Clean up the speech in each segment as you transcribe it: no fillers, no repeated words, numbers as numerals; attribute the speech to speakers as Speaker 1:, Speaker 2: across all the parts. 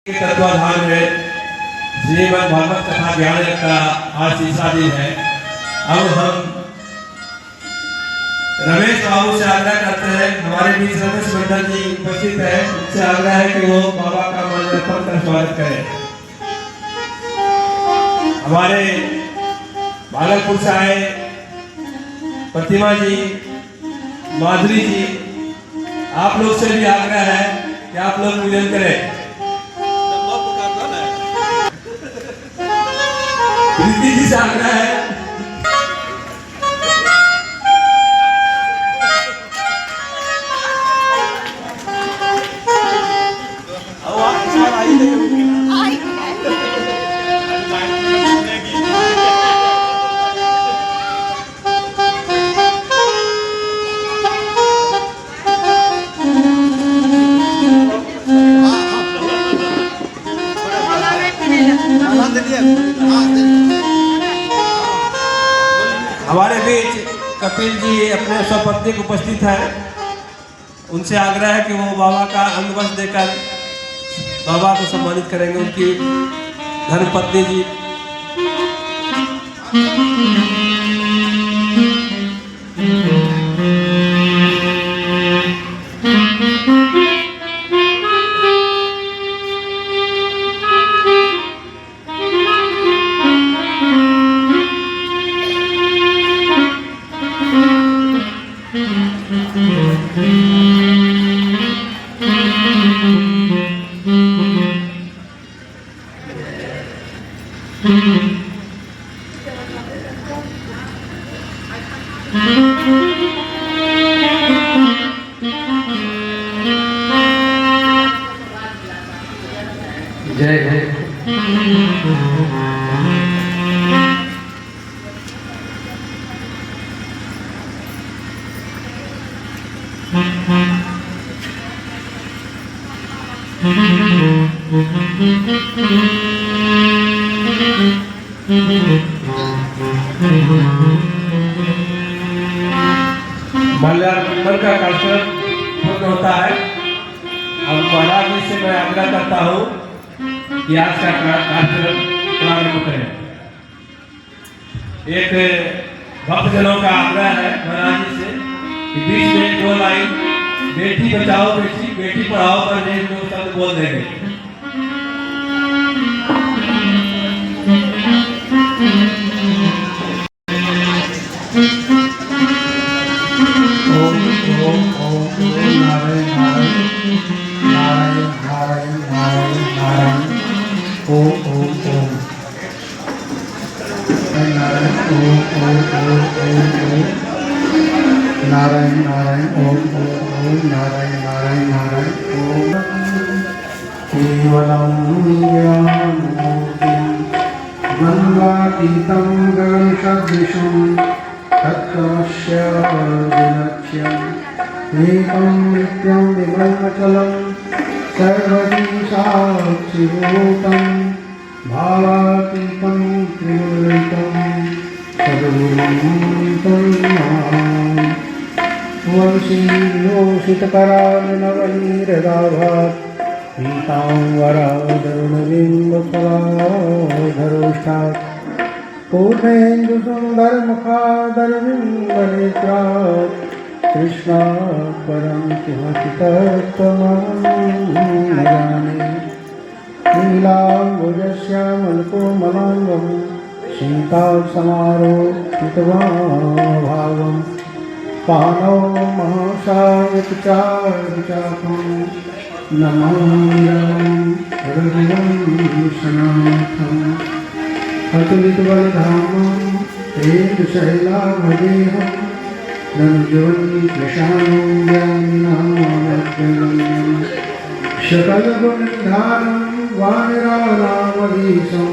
Speaker 1: तत्वाधान में श्रीमद् भागवत कथा ज्ञान का आज तीसरा दिन है। अब हम रमेश बाबू से आग्रह करते हैं, हमारे बीच रमेश मंडल जी उपस्थित है, उनसे आग्रह है कि वो बाबा का माल्यार्पण कर स्वागत करें। हमारे भागलपुर से आए प्रतिमा जी, माधुरी जी, आप लोग से भी आग्रह है कि आप लोग पूजन करें। प्रीति जी से आग्रह है। हमारे बीच कपिल जी अपने स्वपत्नी उपस्थित है, उनसे आग्रह है कि वो बाबा का अंगवस्त्र देकर बाबा को सम्मानित करेंगे। उनकी धर्मपत्नी जी जय जय। माल्यार्पण का कार्यक्रम पूर्ण होता है। अब महाराज जी से मैं आग्रह करता हूँ कि आज का कार्यक्रम प्रारंभ करें। एक भक्तजनों का आग्रह है महाराज जी से कि बीच में 2 लाइन बेटी बचाओ बेटी पढ़ाओ पर एक दो शब्द बोल देंगे।
Speaker 2: नारायण नारायण ओम ओम नारायण नारायण नारायण ओम। केवलं ज्ञानमूर्तिं गङ्गातीतं गगनसदृशं तत्त्वस्य विलक्ष्यम् एकं नित्यं विमलमचलं सर्वदी साक्षिभूतं भावातीतं त्रिगुणरहितं सद्गुरुं तं नमामि। वंशीयोषितकरानवनीरदाभात् पीताम्बरादरुणबिम्बफलाधरोष्ठात् पूर्णेन्दुसुन्दरमुखादरबिम्बनेत्रात् कृष्णात् परं किमपि तत्त्वमहं न जाने। नीलाम्बुजश्यामलकोमलाङ्गं सीतासमारोपितभावम् पानौ महासायकचारुचापं नमाम्यहं हृदयं सनाथम्। अतुलितबलधामं तेजशैलाभदेहं धनुर्धवन्कृशानं ज्ञानिनामज्ञगम्यं सकलगुणनिधानं वानराणामधीशं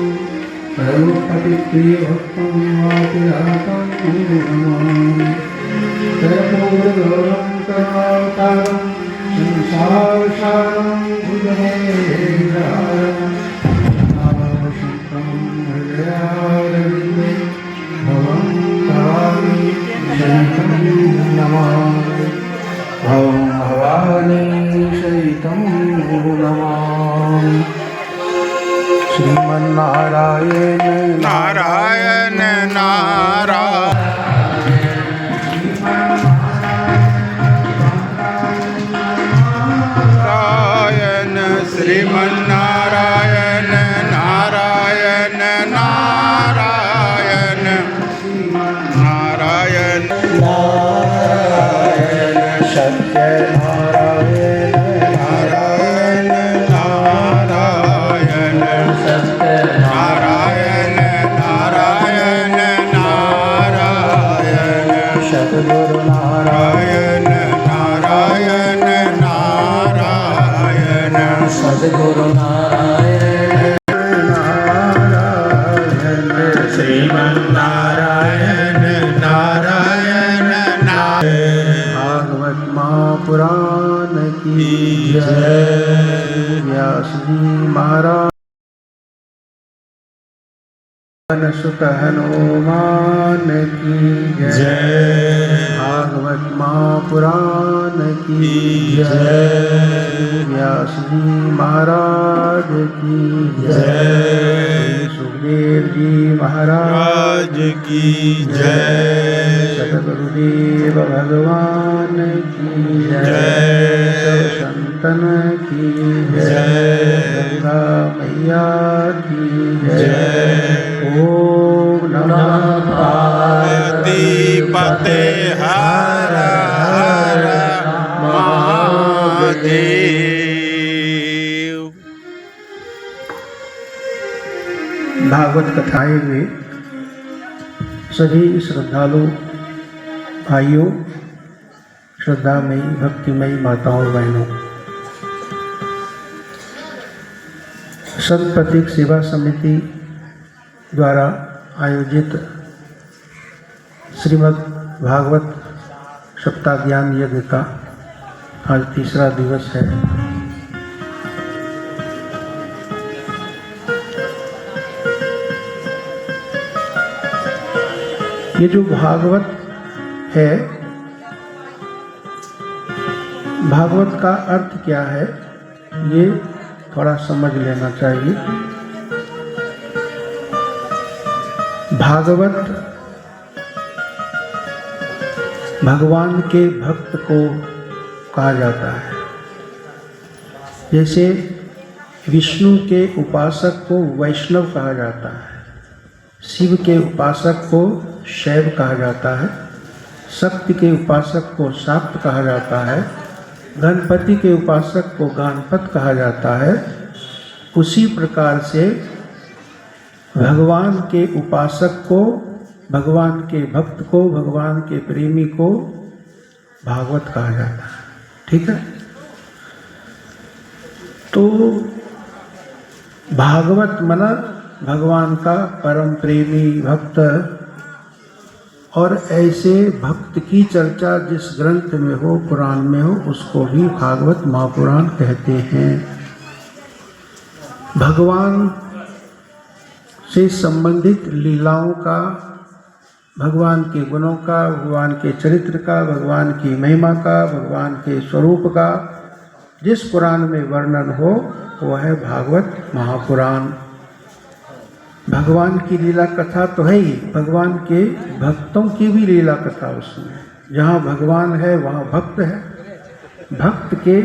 Speaker 2: सर्वपतिप्रियभक्तं वातिरातं नमामि। कर्पूरगौरं करुणावतारं संसारसारं भुजगेन्द्रहारं नामशङ्करं हृदयारविन्दे भवं भवामि शङ्करं नमामि। भवं भवानी शयितं नमामि। श्रीमन्नारायण
Speaker 3: नारायण नारायण श्रीमन्नारायण नारायण नारायण नारायण
Speaker 2: नारायण सत्य नारायण
Speaker 3: नारायण नारायण
Speaker 2: सत्य
Speaker 3: नारायण नारायण नारायण
Speaker 2: सद्गुरु नारायण
Speaker 3: नारायण नारायण नारायण
Speaker 2: सद्गुरु नारायण नारायण
Speaker 3: श्रीमन्नारायण नारायण नारायण
Speaker 2: भागवत महापुराण की जय। व्यास जी महाराज सुत हनुमान की जय। भागवत महापुराण की जय। व्यास जी महाराज की जय। सुखदेव जी महाराज
Speaker 3: राज की जय
Speaker 2: सतगुरुदेव भगवान की जय। सब संतन की जय। गंगा मैया की जय। ओम नमः
Speaker 3: पार्वतीपते हर हर महादेव।
Speaker 2: भागवत कथाएं में सभी श्रद्धालु भाइयों, श्रद्धामयी भक्तिमयी माताओं बहनों, संत प्रतीक सेवा समिति द्वारा आयोजित श्रीमद् भागवत सप्ताह ज्ञान यज्ञ का आज तीसरा दिवस है। ये जो भागवत है, भागवत का अर्थ क्या है, ये थोड़ा समझ लेना चाहिए। भागवत भगवान के भक्त को कहा जाता है। जैसे विष्णु के उपासक को वैष्णव कहा जाता है, शिव के उपासक को शैव कहा जाता है, शक्ति के उपासक को शाक्त कहा जाता है, गणपति के उपासक को गणपत कहा जाता है। उसी प्रकार से भगवान के उपासक को, भगवान के भक्त को, भगवान के प्रेमी को भागवत कहा जाता है। ठीक है। तो भागवत मना भगवान का परम प्रेमी भक्त, और ऐसे भक्त की चर्चा जिस ग्रंथ में हो, पुराण में हो, उसको भी भागवत महापुराण कहते हैं। भगवान से संबंधित लीलाओं का, भगवान के गुणों का, भगवान के चरित्र का, भगवान की महिमा का, भगवान के स्वरूप का जिस पुराण में वर्णन हो वह है भागवत महापुराण। भगवान की लीला कथा तो है ही, भगवान के भक्तों की भी लीला कथा उसमें। जहाँ भगवान है वहाँ भक्त है। भक्त के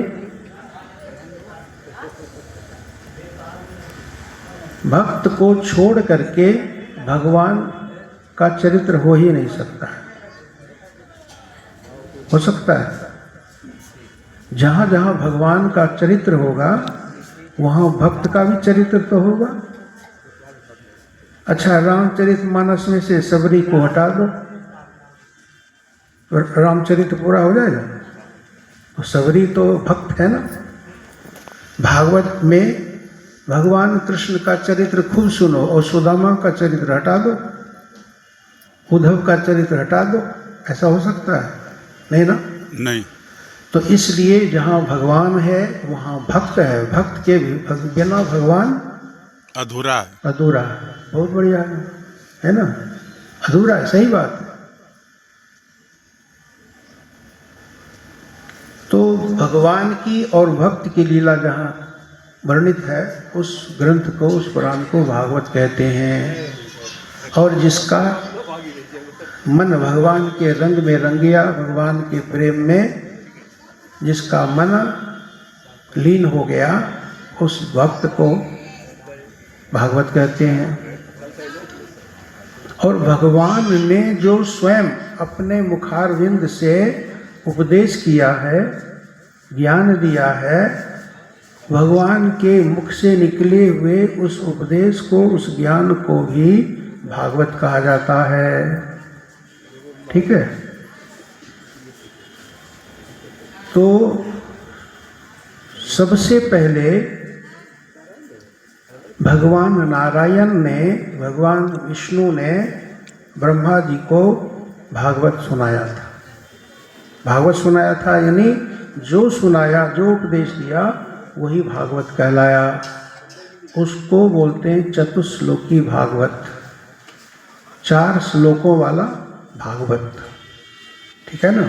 Speaker 2: भक्त को छोड़ करके भगवान का चरित्र हो ही नहीं सकता है। हो सकता है? जहाँ जहाँ भगवान का चरित्र होगा वहाँ भक्त का भी चरित्र तो होगा। अच्छा, रामचरितमानस में से सबरी को हटा दो तो रामचरित्र पूरा हो जाएगा। तो सबरी तो भक्त है ना। भागवत में भगवान कृष्ण का चरित्र खूब सुनो और सुदामा का चरित्र हटा दो, उद्धव का चरित्र हटा दो। ऐसा हो सकता है? नहीं ना।
Speaker 3: नहीं।
Speaker 2: तो इसलिए जहाँ भगवान है वहाँ भक्त है। भक्त के बिना भगवान
Speaker 3: अधूरा है।
Speaker 2: अधूरा है। बहुत बढ़िया है ना। अधूरा है, सही बात है। तो भगवान की और भक्त की लीला जहाँ वर्णित है उस ग्रंथ को, उस पुराण को भागवत कहते हैं। और जिसका मन भगवान के रंग में रंग गया, भगवान के प्रेम में जिसका मन लीन हो गया, उस भक्त को भागवत कहते हैं। और भगवान ने जो स्वयं अपने मुखारविंद से उपदेश किया है, ज्ञान दिया है, भगवान के मुख से निकले हुए उस उपदेश को, उस ज्ञान को भी भागवत कहा जाता है। ठीक है। तो सबसे पहले भगवान नारायण ने, भगवान विष्णु ने ब्रह्मा जी को भागवत सुनाया था। भागवत सुनाया था यानी जो सुनाया, जो उपदेश दिया, वही भागवत कहलाया। उसको बोलते हैं चतुश्लोकी भागवत, 4 श्लोकों वाला भागवत। ठीक है ना।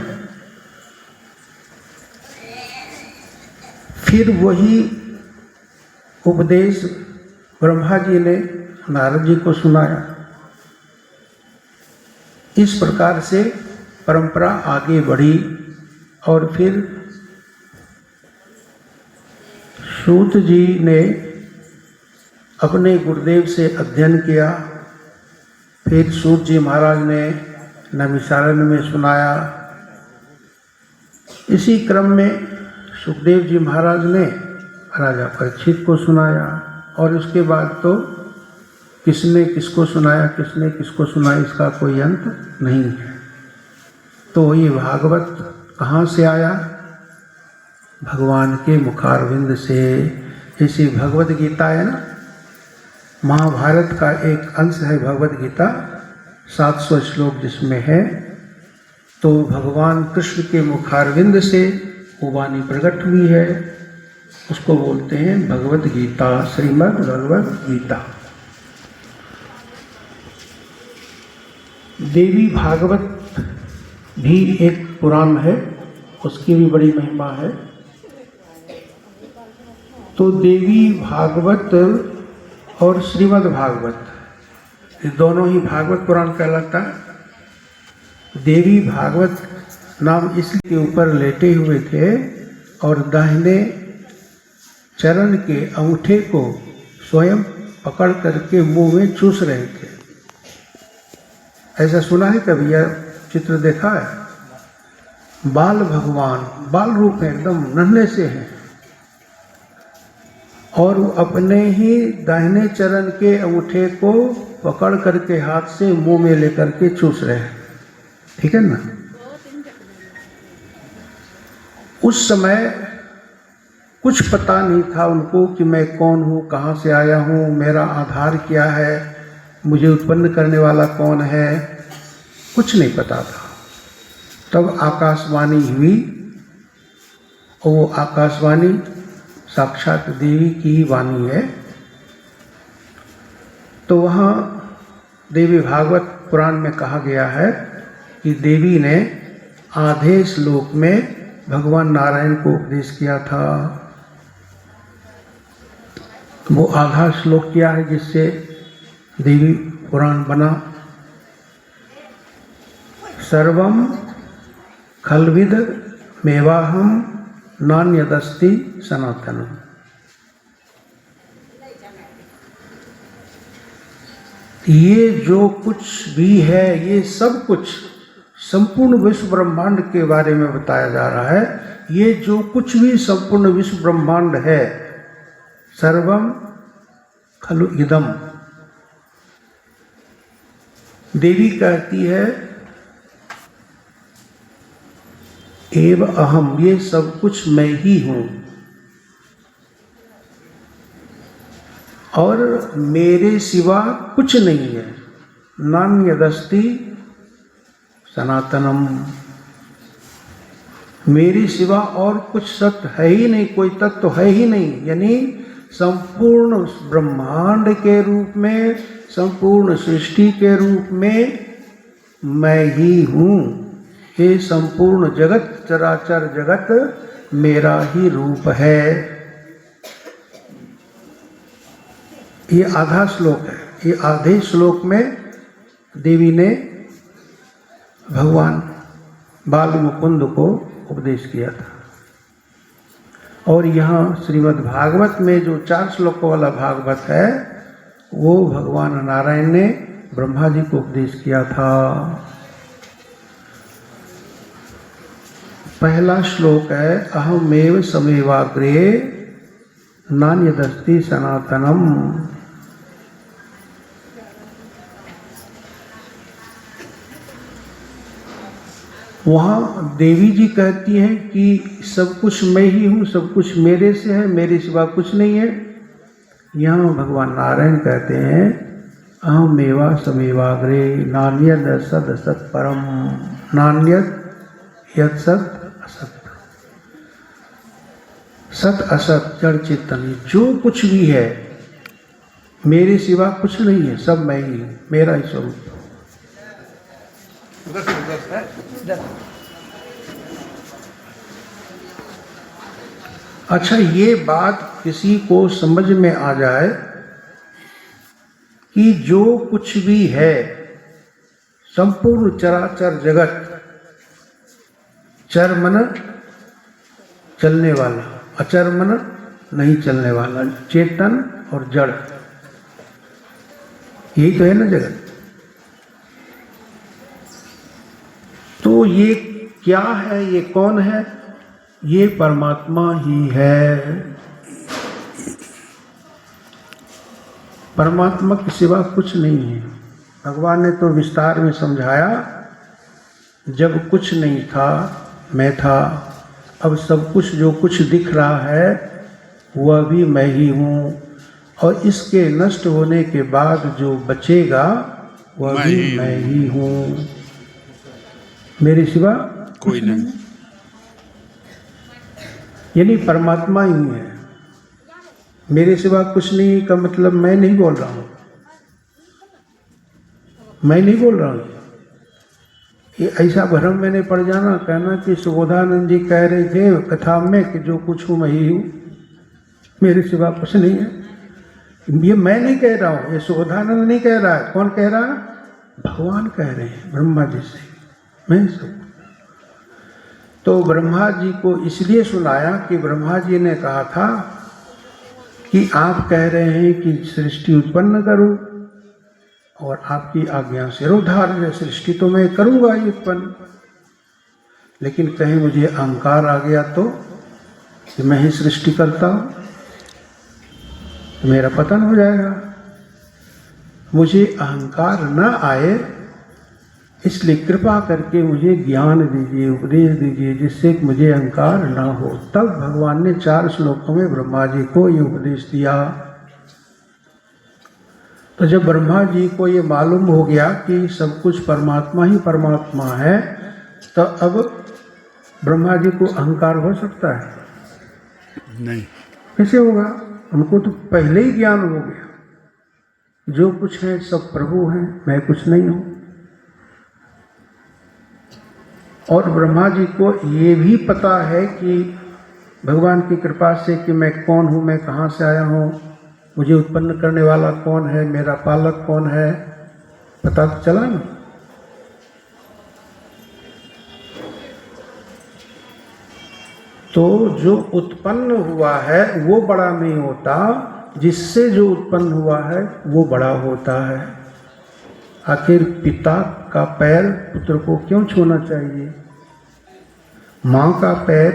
Speaker 2: फिर वही उपदेश ब्रह्मा जी ने नारद जी को सुनाया। इस प्रकार से परंपरा आगे बढ़ी और फिर सूत जी ने अपने गुरुदेव से अध्ययन किया। फिर सूत जी महाराज ने नैमिषारण्य में सुनाया। इसी क्रम में सुखदेव जी महाराज ने राजा परीक्षित को सुनाया। और उसके बाद तो किसने किसको सुनाया, किसने किसको सुनाया, इसका कोई अंत नहीं है। तो ये भागवत कहाँ से आया? भगवान के मुखारविंद से। जैसे भगवत गीता है ना, महाभारत का एक अंश है भगवत गीता, 700 श्लोक जिसमें है। तो भगवान कृष्ण के मुखारविंद से वो वाणी प्रकट हुई है, उसको बोलते हैं भगवत गीता, श्रीमद् भगवत गीता। देवी भागवत भी एक पुराण है, उसकी भी बड़ी महिमा है। तो देवी भागवत और श्रीमद् भागवत, ये दोनों ही भागवत पुराण कहलाता है। देवी भागवत नाम इसके ऊपर लेटे हुए थे और दाहिने चरण के अंगूठे को स्वयं पकड़ करके मुंह में चूस रहे थे। ऐसा सुना है कभी? यह चित्र देखा है? बाल भगवान, बाल रूप है, एकदम नन्हे से हैं और वो अपने ही दाहिने चरण के अंगूठे को पकड़ करके हाथ से मुंह में लेकर के चूस रहे हैं। ठीक है ना। उस समय कुछ पता नहीं था उनको कि मैं कौन हूँ, कहाँ से आया हूँ, मेरा आधार क्या है, मुझे उत्पन्न करने वाला कौन है, कुछ नहीं पता था। तब आकाशवाणी हुई और वो आकाशवाणी साक्षात देवी की ही वाणी है। तो वहाँ देवी भागवत पुराण में कहा गया है कि देवी ने आधे श्लोक में भगवान नारायण को उपदेश किया था। वो आधा श्लोक किया है जिससे देवी पुराण बना। सर्वम खलविद मेवाहम नान्यदस्ति सनातनम। ये जो कुछ भी है, ये सब कुछ संपूर्ण विश्व ब्रह्मांड के बारे में बताया जा रहा है। ये जो कुछ भी संपूर्ण विश्व ब्रह्मांड है, सर्वम खलु इदम। देवी कहती है एव अहम, ये सब कुछ मैं ही हूँ और मेरे सिवा कुछ नहीं है। नान्यदस्ति सनातनम, मेरे सिवा और कुछ सत्य है ही नहीं, कोई तत्व तो है ही नहीं। यानी संपूर्ण ब्रह्मांड के रूप में, संपूर्ण सृष्टि के रूप में मैं ही हूँ। ये संपूर्ण जगत, चराचर जगत मेरा ही रूप है। ये आधा श्लोक है। ये आधे श्लोक में देवी ने भगवान बाल मुकुंद को उपदेश किया था। और यहाँ श्रीमद् भागवत में जो 4 श्लोकों वाला भागवत है वो भगवान नारायण ने ब्रह्मा जी को उपदेश किया था। पहला श्लोक है अहमेव समेवाग्रे नान्यदस्ति सनातनम। वहाँ देवी जी कहती हैं कि सब कुछ मैं ही हूँ, सब कुछ मेरे से है, मेरे सिवा कुछ नहीं है। यहाँ भगवान नारायण कहते हैं अहमेवा समेवाग्रे नान्यद सद असत परम नान्यद यद सत असत। सत असत जड़ चेतन जो कुछ भी है मेरे सिवा कुछ नहीं है, सब मैं ही हूँ, मेरा ही स्वरूप। अच्छा, ये बात किसी को समझ में आ जाए कि जो कुछ भी है संपूर्ण चराचर जगत, चर मन चलने वाला, अचर मन नहीं चलने वाला, चेतन और जड़, यही तो है ना जगत। तो ये क्या है, ये कौन है? ये परमात्मा ही है। परमात्मा के सिवा कुछ नहीं है। भगवान ने तो विस्तार में समझाया, जब कुछ नहीं था मैं था, अब सब कुछ जो कुछ दिख रहा है वह भी मैं ही हूँ, और इसके नष्ट होने के बाद जो बचेगा वह भी मैं ही हूँ, मेरे सिवा
Speaker 3: कोई नहीं।
Speaker 2: यानी परमात्मा ही है। मेरे सिवा कुछ नहीं का मतलब मैं नहीं बोल रहा हूँ, मैं नहीं बोल रहा हूँ। ये ऐसा भ्रम मैंने पड़ जाना, कहना कि सुबोधानंद जी कह रहे थे कथा में कि जो कुछ हूँ मैं ही हूँ, मेरे सिवा कुछ नहीं है। ये मैं नहीं कह रहा हूँ, ये सुबोधानंद नहीं कह रहा है। कौन कह रहा है? भगवान कह रहे हैं ब्रह्मा जी से, मैं सब। तो ब्रह्मा जी को इसलिए सुनाया कि ब्रह्मा जी ने कहा था कि आप कह रहे हैं कि सृष्टि उत्पन्न करूं, और आपकी आज्ञा सिरोधार है, सृष्टि तो मैं करूंगा ही उत्पन्न, लेकिन कहीं मुझे अहंकार आ गया तो कि मैं ही सृष्टि करता हूं, तो मेरा पतन हो जाएगा। मुझे अहंकार न आए, इसलिए कृपा करके मुझे ज्ञान दीजिए, उपदेश दीजिए, जिससे कि मुझे अहंकार ना हो। तब भगवान ने 4 श्लोकों में ब्रह्मा जी को ये उपदेश दिया। तो जब ब्रह्मा जी को ये मालूम हो गया कि सब कुछ परमात्मा ही परमात्मा है, तो अब ब्रह्मा जी को अहंकार हो सकता है?
Speaker 3: नहीं।
Speaker 2: कैसे होगा? उनको तो पहले ही ज्ञान हो गया, जो कुछ है सब प्रभु हैं, मैं कुछ नहीं हूँ। और ब्रह्मा जी को ये भी पता है कि भगवान की कृपा से कि मैं कौन हूँ, मैं कहाँ से आया हूँ, मुझे उत्पन्न करने वाला कौन है, मेरा पालक कौन है, पता तो चला ना। तो जो उत्पन्न हुआ है वो बड़ा नहीं होता, जिससे जो उत्पन्न हुआ है वो बड़ा होता है। आखिर पिता का पैर पुत्र को क्यों छूना चाहिए? माँ का पैर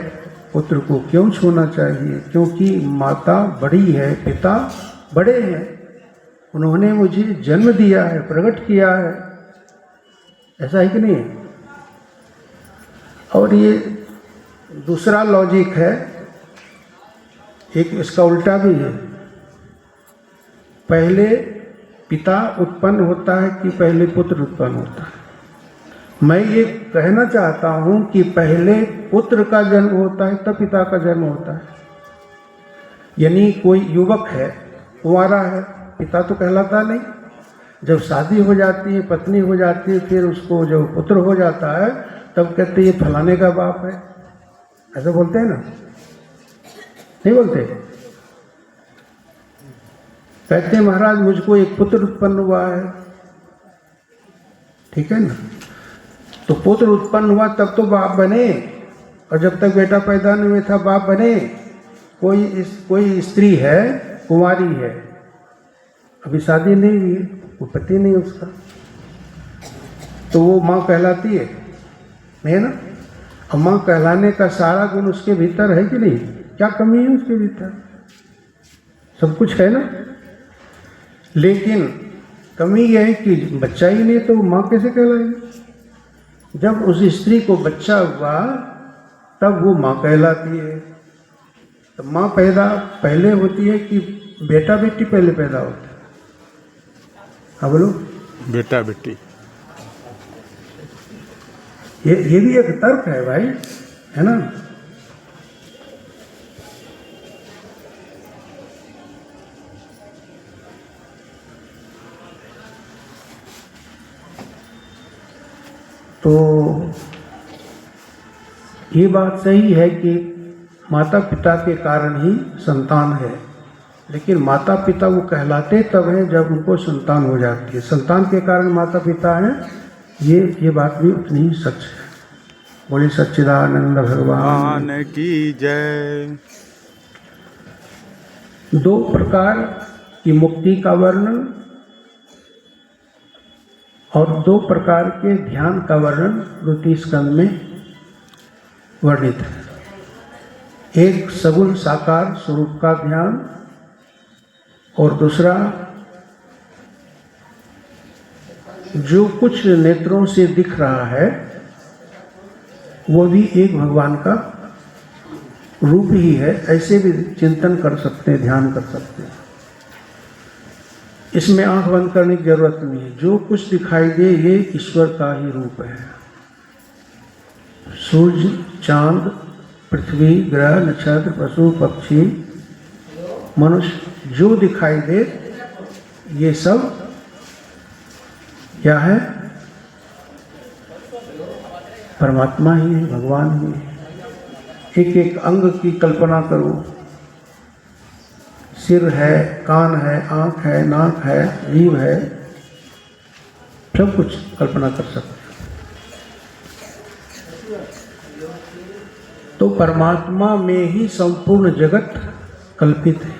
Speaker 2: पुत्र को क्यों छूना चाहिए? क्योंकि माता बड़ी है, पिता बड़े हैं, उन्होंने मुझे जन्म दिया है, प्रकट किया है। ऐसा है कि नहीं? और ये दूसरा लॉजिक है, एक इसका उल्टा भी है। पहले पिता उत्पन्न होता है कि पहले पुत्र उत्पन्न होता है? मैं ये कहना चाहता हूँ कि पहले पुत्र का जन्म होता है तब पिता का जन्म होता है। यानी कोई युवक है, कुंवारा है, पिता तो कहलाता नहीं। जब शादी हो जाती है, पत्नी हो जाती है, फिर उसको जब पुत्र हो जाता है तब कहते ये फलाने का बाप है, ऐसा बोलते हैं ना? नहीं बोलते? कहते हैं महाराज मुझको एक पुत्र उत्पन्न हुआ है, ठीक है ना। तो पुत्र उत्पन्न हुआ तब तो बाप बने, और जब तक बेटा पैदा नहीं हुआ था बाप बने। कोई स्त्री है, कुंवारी है, अभी शादी नहीं हुई है, वो पति नहीं उसका, तो वो माँ कहलाती है ना। और माँ कहलाने का सारा गुण उसके भीतर है कि नहीं? क्या कमी है उसके भीतर? सब कुछ है ना। लेकिन कमी यह है कि बच्चा ही नहीं, तो माँ कैसे कहलाएगी? जब उस स्त्री को बच्चा हुआ तब वो माँ कहलाती है। तो माँ पैदा पहले होती है कि बेटा बेटी पहले पैदा होता है? हाँ बोलो।
Speaker 3: बेटा बेटी।
Speaker 2: ये भी एक तर्क है भाई, है ना। तो ये बात सही है कि माता पिता के कारण ही संतान है, लेकिन माता पिता वो कहलाते तब हैं जब उनको संतान हो जाती है। संतान के कारण माता पिता हैं, ये बात भी उतनी ही सच है। बोले सच्चिदानंद भगवान
Speaker 3: की जय।
Speaker 2: दो प्रकार की मुक्ति का वर्णन और दो प्रकार के ध्यान का वर्णन द्वितीय स्कंद में वर्णित है। एक सगुण साकार स्वरूप का ध्यान और दूसरा जो कुछ नेत्रों से दिख रहा है वो भी एक भगवान का रूप ही है, ऐसे भी चिंतन कर सकते हैं, ध्यान कर सकते हैं। इसमें आंख बंद करने की जरूरत नहीं है। जो कुछ दिखाई दे ये ईश्वर का ही रूप है। सूर्य, चांद, पृथ्वी, ग्रह, नक्षत्र, पशु, पक्षी, मनुष्य, जो दिखाई दे ये सब क्या है? परमात्मा ही है, भगवान ही है। एक एक अंग की कल्पना करो, सिर है, कान है, आँख है, नाक है, जीभ है, सब कुछ कल्पना कर सकते हो। तो परमात्मा में ही संपूर्ण जगत कल्पित है।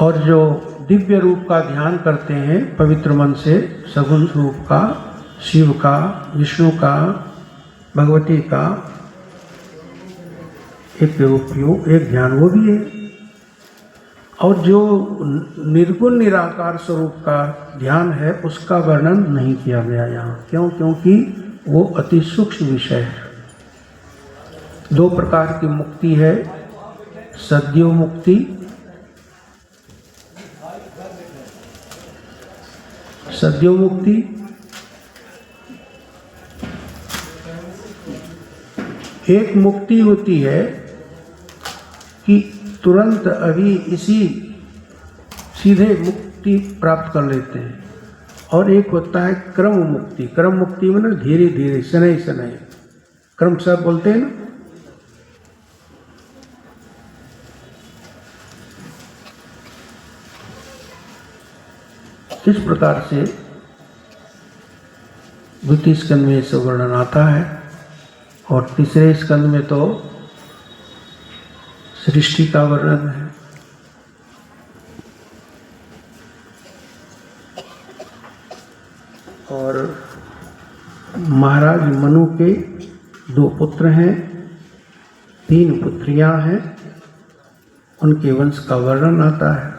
Speaker 2: और जो दिव्य रूप का ध्यान करते हैं पवित्र मन से, सगुण रूप का, शिव का, विष्णु का, भगवती का, एक उपयोग, एक ध्यान वो भी है। और जो निर्गुण निराकार स्वरूप का ध्यान है उसका वर्णन नहीं किया गया यहाँ। क्यों? क्योंकि वो अति सूक्ष्म विषय है। दो प्रकार की मुक्ति है, सद्यो मुक्ति, सद्यो मुक्ति एक मुक्ति होती है कि तुरंत अभी इसी सीधे मुक्ति प्राप्त कर लेते हैं, और एक होता है क्रम मुक्ति। क्रम मुक्ति में ना धीरे धीरे, शनै शनै, क्रम सब बोलते हैं ना। इस प्रकार से द्वितीय स्कंद में इसका वर्णन आता है, और तीसरे स्कंद में तो सृष्टि का वर्णन है। और महाराज मनु के 2 पुत्र हैं, 3 पुत्रियां हैं, उनके वंश का वर्णन आता है।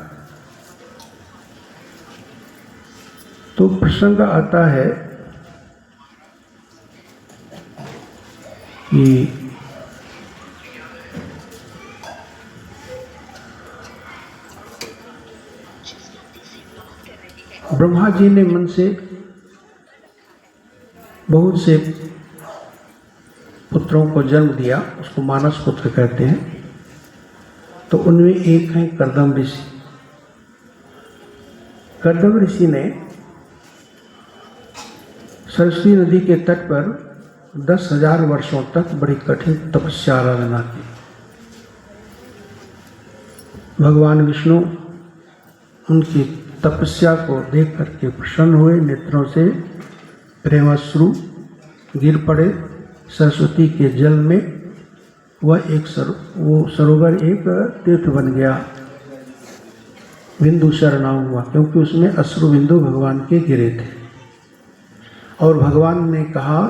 Speaker 2: तो प्रसंग आता है कि ब्रह्मा जी ने मन से बहुत से पुत्रों को जन्म दिया, उसको मानस पुत्र कहते हैं। तो उनमें एक है कर्दम ऋषि। कर्दम ऋषि ने सरस्वती नदी के तट पर 10,000 वर्षों तक बड़ी कठिन तपस्या आराधना की। भगवान विष्णु उनकी तपस्या को देख करके प्रसन्न हुए, नेत्रों से प्रेमाश्रु गिर पड़े सरस्वती के जल में। वह वो सरोवर एक तीर्थ बन गया, बिंदुसर नाम हुआ, क्योंकि उसमें अश्रु बिंदु भगवान के गिरे थे। और भगवान ने कहा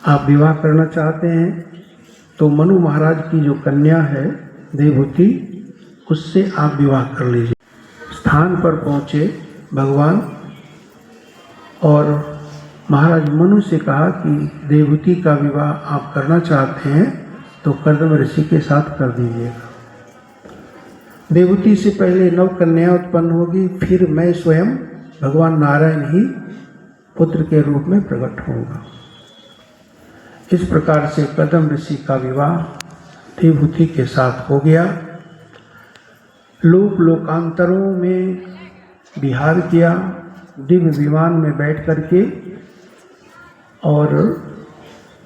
Speaker 2: आप विवाह करना चाहते हैं तो मनु महाराज की जो कन्या है देवहूति, उससे आप विवाह कर लीजिए। स्थान पर पहुँचे भगवान और महाराज मनु से कहा कि देवहूति का विवाह आप करना चाहते हैं तो कर्दम ऋषि के साथ कर दीजिएगा। देवहूति से पहले 9 कन्या उत्पन्न होगी, फिर मैं स्वयं भगवान नारायण ही पुत्र के रूप में प्रकट होगा। इस प्रकार से कर्दम ऋषि का विवाह देवहूति के साथ हो गया। लोकांतरों में विहार किया, दिव्य विमान में बैठ करके, और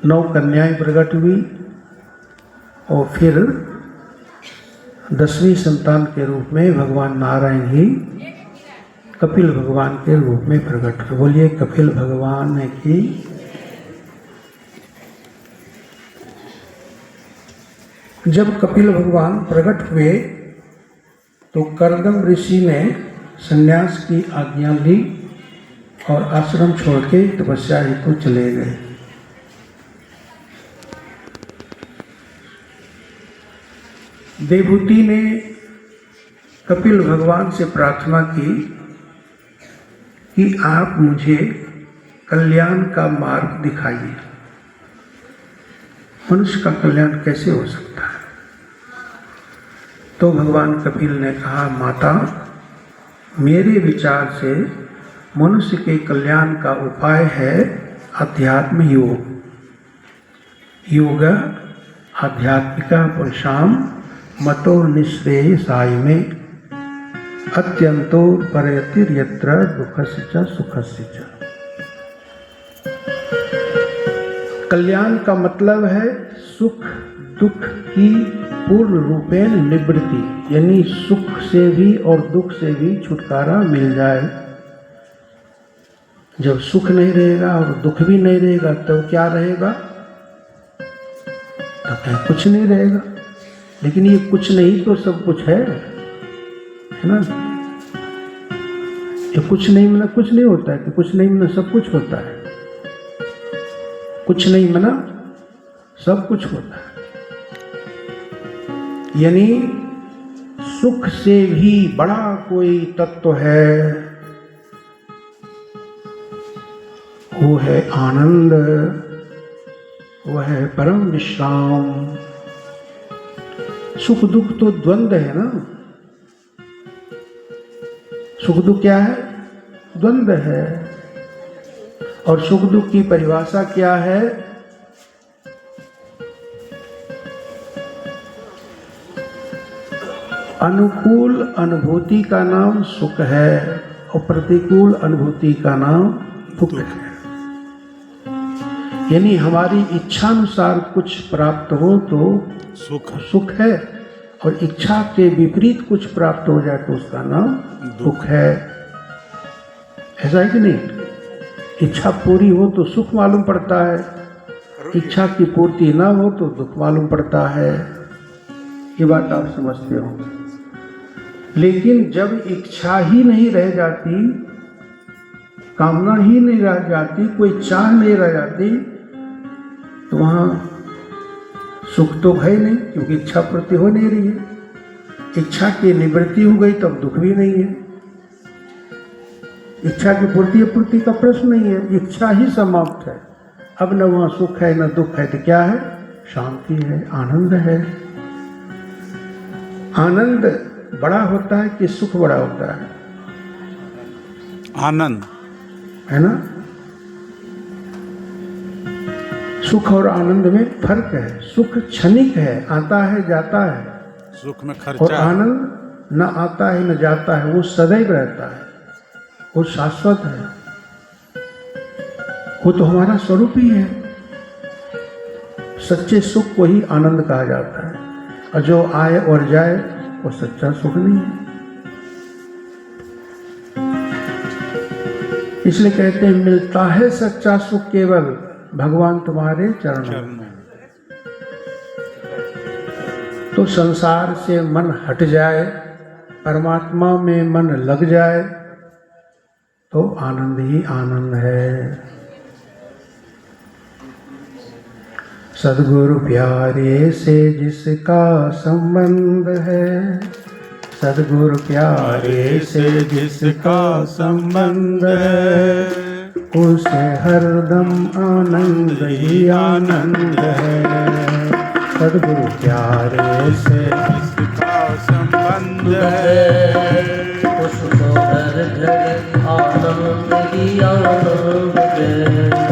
Speaker 2: 9 कन्याएं प्रकट हुई और फिर 10वीं संतान के रूप में भगवान नारायण ही कपिल भगवान के रूप में प्रकट हुए। बोलिए कपिल भगवान की। जब कपिल भगवान प्रकट हुए तो कर्दम ऋषि ने संन्यास की आज्ञा ली और आश्रम छोड़ के तपस्या हेतु चले गए। देवहूति ने कपिल भगवान से प्रार्थना की कि आप मुझे कल्याण का मार्ग दिखाइए। मनुष्य का कल्याण कैसे हो सकता है? तो भगवान कपिल ने कहा, माता, मेरे विचार से मनुष्य के कल्याण का उपाय है अध्यात्म योग। योग आध्यात्मिका पुरुषाम मतो निश्रेय साय में अत्यंतो परयतिर यत्र दुखस्य च सुखस्य च। कल्याण का मतलब है सुख दुख की पूर्ण रूपेण निवृत्ति, यानी सुख से भी और दुख से भी छुटकारा मिल जाए। जब सुख नहीं रहेगा और दुख भी नहीं रहेगा तब क्या रहेगा? तब कुछ नहीं रहेगा। लेकिन ये कुछ नहीं तो सब कुछ है ना? ये कुछ नहीं मना कुछ नहीं होता है, कि कुछ नहीं मना सब कुछ होता है। कुछ नहीं मना सब कुछ होता है। यानी सुख से भी बड़ा कोई तत्व है, वो है आनंद, वो है परम विश्राम। सुख दुख तो द्वंद्व है ना? सुख दुख क्या है? द्वंद्व है। और सुख दुख की परिभाषा क्या है? अनुकूल अनुभूति का नाम सुख है और प्रतिकूल अनुभूति का नाम दुख है। यानी हमारी इच्छानुसार कुछ प्राप्त हो तो सुख है, और इच्छा के विपरीत कुछ प्राप्त हो जाए तो उसका नाम दुख है। ऐसा है कि नहीं? इच्छा पूरी हो तो सुख मालूम पड़ता है, इच्छा की पूर्ति ना हो तो दुख मालूम पड़ता है। ये बात आप समझते हो। लेकिन जब इच्छा ही नहीं रह जाती, कामना ही नहीं रह जाती, कोई चाह नहीं रह जाती, तो वहाँ सुख तो है नहीं, क्योंकि इच्छा पूर्ति हो नहीं रही है। इच्छा की निवृत्ति हो गई तब दुख भी नहीं है। इच्छा की पूर्ति अपूर्ति का प्रश्न नहीं है, इच्छा ही समाप्त है। अब न वहाँ सुख है न दुख है, तो क्या है? शांति है, आनंद है। आनंद बड़ा होता है कि सुख बड़ा होता है?
Speaker 3: आनंद
Speaker 2: है ना? सुख और आनंद में फर्क है। सुख क्षणिक है, आता है जाता है।
Speaker 3: सुख में
Speaker 2: और
Speaker 3: खर्चा,
Speaker 2: आनंद न आता है न जाता है, वो सदैव रहता है, वो शाश्वत है, वो तो हमारा स्वरूप ही है। सच्चे सुख को ही आनंद कहा जाता है। और जो आए और जाए वो सच्चा सुख नहीं है। इसलिए कहते हैं मिलता है सच्चा सुख केवल भगवान तुम्हारे चरणों में। तो संसार से मन हट जाए, परमात्मा में मन लग जाए तो आनंद ही आनंद है। सद्गुरु प्यारे से जिसका संबंध है, सद्गुरु प्यारे से जिसका संबंध है, उसे हरदम आनंद ही आनंद है। सद्गुरु प्यारे से
Speaker 3: जिसका संबंध है,
Speaker 4: उसको हर घड़ी आनंद ही आनंद है।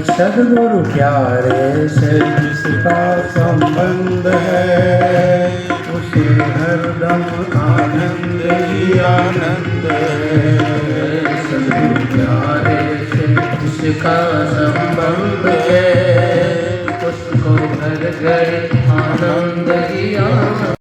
Speaker 2: सद्गुरु प्यारे से जिसका संबंध है, उसे हरदम आनंद ही आनंद है।
Speaker 4: सद्गुरु प्यारे से जिसका संबंध है, उसको हर घड़ी आनंद ही आनंद